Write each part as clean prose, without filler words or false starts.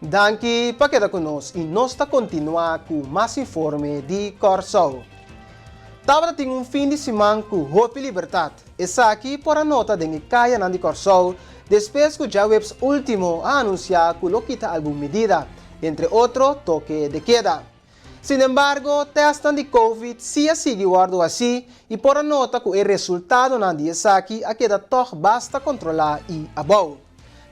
Danke para quedar conosco e nós está continuar com mais informe de Corsol. Tava tem fim de semana com Hope e Liberdade. Essa aqui por a nota de caia na de Corsol, depois que já webs último a anunciar que lo quita alguma medida, entre outros toque de queda. Sin embargo, testan de COVID se sigue guardo assim e por a nota que o resultado na de essa aqui a queda toch basta controlar e abou.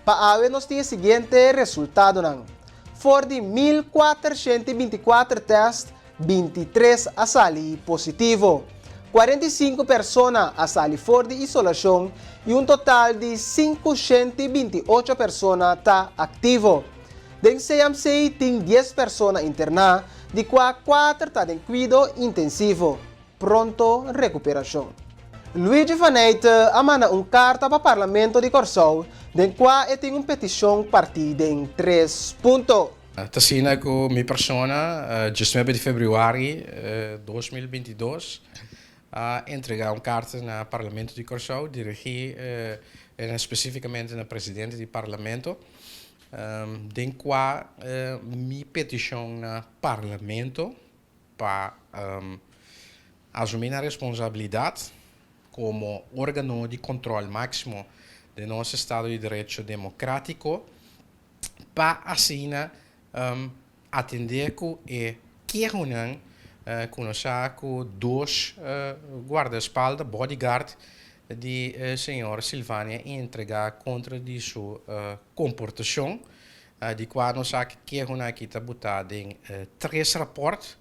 Para ver nos dias seguinte resultado não. For de 1.424 testes, 23 a sali positivo. 45 pessoas a sali fora de isolação e total de 528 pessoas está ativo. Den CMC tem 10 pessoas internadas, de qual 4 está em cuidado intensivo. Pronto recuperação. Luigi Vaneite amana carta para o Parlamento de Corsol, den qual tem petição partida em 3 pontos. Tassina com minha persona, 19 de fevereiro de 2022, entregar carta no Parlamento de Corsol, dirigir especificamente no Presidente do Parlamento, den qual minha petição no Parlamento para assumir a responsabilidade como órgão de controle máximo do nosso Estado de Direito Democrático para assim atender que querem conosco com dois guarda-espaldas, bodyguard de senhor Silvânia entregar contra de sua comportação, de qual nós querem aqui está botado em três raportes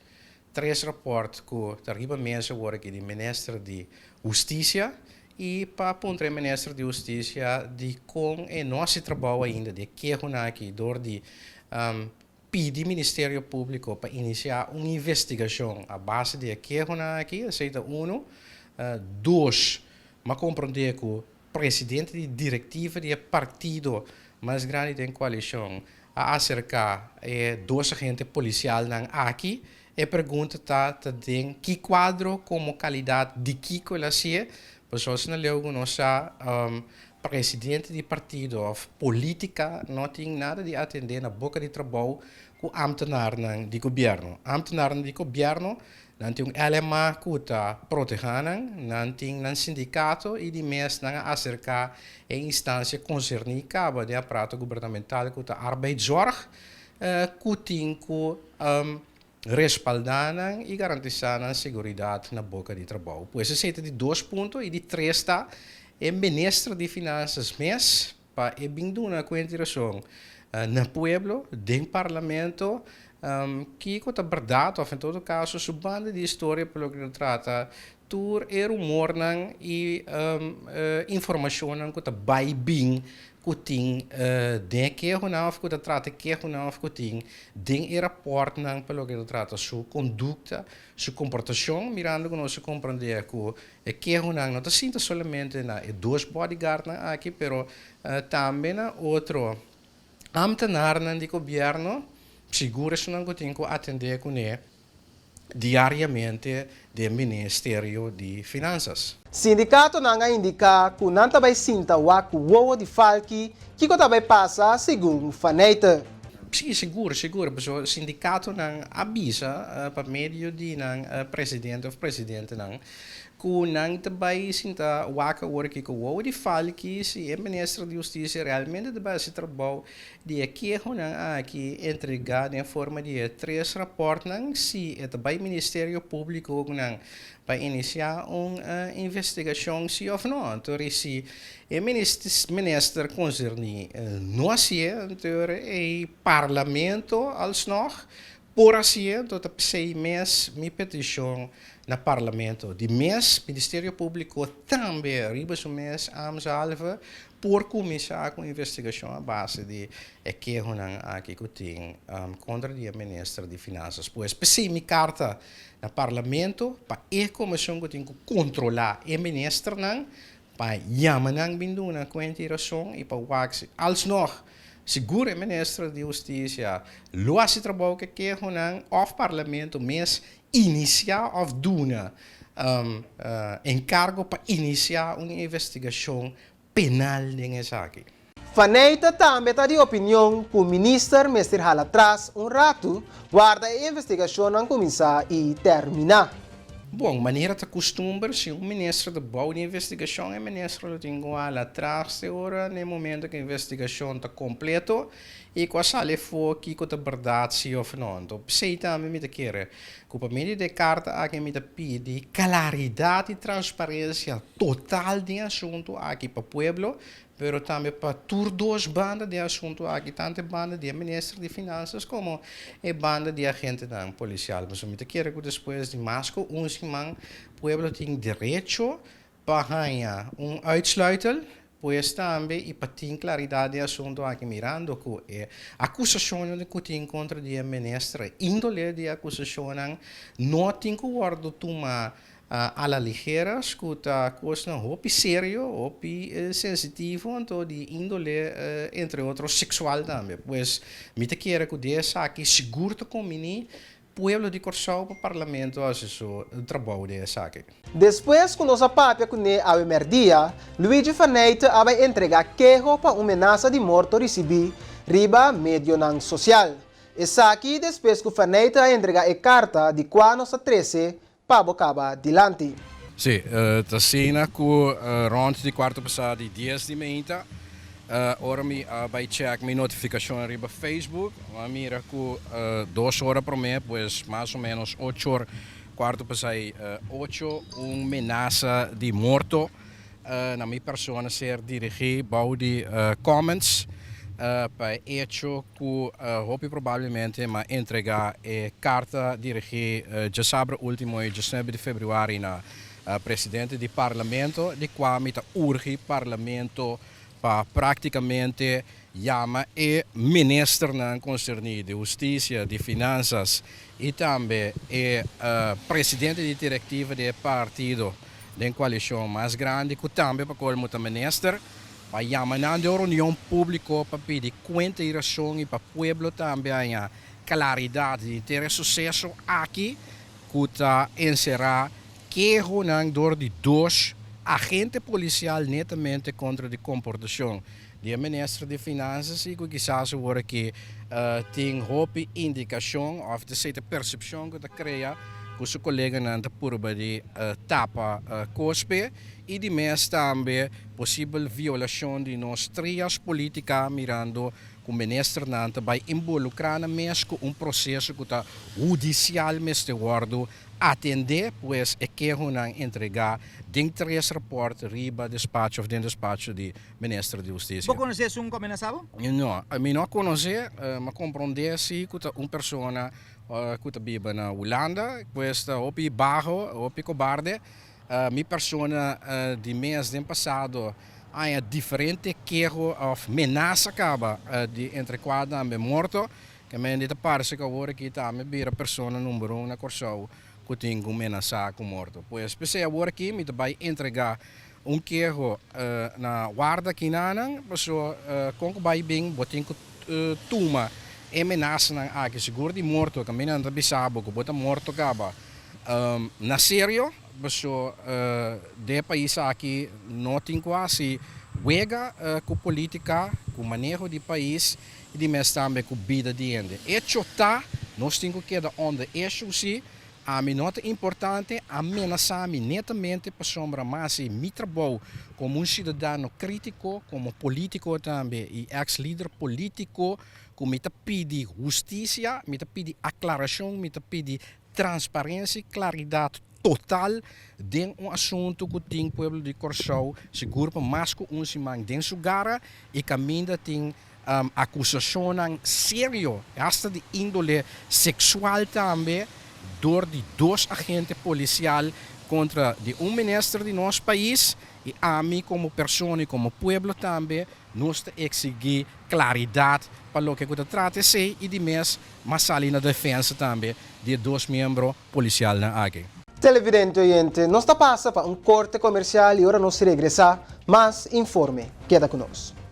que arriba mesa agora aqui do Ministro de Justiça e para o Ministro de Justiça de com e nosso trabalho ainda de querem aqui door de pedir Ministério Público para iniciar uma investigação à base de que aqui, aceita dois, mas compreender que o presidente de diretiva do partido mais grande da coalição a acercar dois agentes policiais aqui e pergunta tem que quadro como qualidade de que coisa pessoas na leu nossa presidente do partido of política não tem nada de atender na boca de trabalho com ambtenaren de governo. Ambtenaren de governo não tem LMA que está protegendo, não tem um sindicato e de mês não acercar a instância concernida de aparato governamental que está arbeidszorg, que tem que respaldar e garantir a segurança na boca de trabalho. Pois esse é de dois pontos e de três está o ministro de Finanças mês para uma consideração no pueblo, do parlamento, que é verdade, ou em todo caso, sua banda de história pelo que trata, tur rumor e informação que está bem que tem de que que trata que tem de rapport pelo que trata sua conduta, sua comportação, mirando que nós compreender que não está sinta somente na dois bodyguards aqui, pero também na outro ambtenaren de governo, seguro que tem que atender com ele diariamente do Ministério de Finanças. Sindicato nanga indica que não vai sinta o de falki que vai passar segundo Faneita. Sim, seguro. O sindicato não avisa para meio de presidente ou presidente que não vai sinta que o de falki se o ministro de Justiça realmente vai se trabalhar de que aqui entregar em forma de três raportes se o Ministério Público para iniciar uma investigação se ou não. Então, se o ministro concernido não se então o parlamento alsnog por assim então mês minha petição no parlamento de mês Ministério Público também riba o mês amsalva por começar com investigação à base de que aqui que tem contra o ministro de Finanças. Pois pensei minha carta no parlamento para a comissão que tem que controlar o ministro para chamar bindu na consideração e para wax alsnog seguro o ministro de Justiça lo hace trabalho que of parlamento mês iniciar of duna encargo para iniciar uma investigação penal nessa aqui. Faneita também está de opinião que o ministro Mr. Hala atrás rato, guarda a investigação não começar e terminar. Bom, maneira de costume, se o ministro de boa investigação é ministro tem lá atrás de hora, no momento que a investigação está completa e com a sala for que com a verdade se ou não. Então, sei também me querer, com a medida de carta a que me pede claridade e transparência total de assunto aqui para o pueblo, pero também para todas as bandas de assunto aqui, tanto a banda de ministro de finanças como a banda de agente policial. Mas me querer que depois de masco, o pueblo tem direito para ganhar uitsluitel, pois também e para ter claridade de assunto aqui mirando que é acusação de que tem contra o ministro, índole de acusação não tem que guardar tomar a la ligera, escuta coisa hopi sério, hopi sensitivo, então de índole, entre outros, sexual também. Pois, me te quero que dessa aqui seguro com mim, pueblo de Corsau para o parlamento, assim, o trabalho dessa aqui. Depois, com nossa papia com a emerdia, Luigi Faneita vai entregar queijo para ameaça de morte recebi riba medio nan social. Essa aqui, depois que Faneita entregar a carta de quando sa 13 para bocar dilante. Sim, a cena que rond de quarto passado de 10 de meia, ora me vai check minha notificação arriba Facebook, a mira que 2 horas por mês, pois mais ou menos 8 horas, quarto passado 8, ameaça de morto, na minha persona ser dirigir, bau de comments, para hecho que hopi provavelmente ma entregar a carta dirigir já sabe último 19 de fevereiro na presidente do parlamento de qual me urge parlamento para praticamente chama e ministro não concernido de justiça de finanças e também presidente de diretiva do partido da coalição mais grande que também para como ministro para chamar na reunião pública para pedir conta e razão e para o pueblo também a claridade de ter sucesso aqui que está encerrar que não dor de 2 agentes policiais netamente contra a comportação do ministro de Finanças e que quizás agora que tem hope indicação ou de certa percepção que está cria que seu colega não está por de tapa cospe e de mês também possível violação de nossas trias políticas mirando que o ministro não vai involucrar na mês com processo que está judicial neste guardo atender pois é que não entregar dentro desse reporte riba despacho ou dentro despacho do ministro de Justiça. Você conhece um comenazado? Não, a mim não conhecer, mas compreender se que uma pessoa que vive na Holanda, questa opi barro, opi cobarde, minha persona de mês do passado há diferente queijo of menaça acaba de entre quadra e morto, que me dita parece que agora que tá me vira persona número 1 na Corsau que tem um menaça com morto. Pois pensei agora aqui me vai entregar queijo na guarda aqui na pessoa com que vai bem, botem que tuma ameaça na que seguro de morto, que me não bisabo que bota morto acaba. Na sério, pessoa de país aqui não tem quase wega com política, com manejo de país e de mês também com vida de gente. E tá, nós temos que dar onde isso se a minota importante ameaçar-me netamente para sombra mais me trabalho como um cidadão crítico, como político também e ex-líder político, que me pede justiça, me pede aclaração, me pede transparência, claridade total de assunto que tem o povo de Corsau, seguro para mais que semana dentro do lugar e que ainda tem acusação séria, hasta de índole sexual também, door de 2 agentes policiais contra de ministro de nosso país e a mim como pessoa e como povo também nós exigir claridade para o que se trata de ser e de mês mas ali na defesa também de 2 membros policiais na AG. Televidente oyente, nós está passa para corte comercial e agora nós regressar, mas informe, queda conosco.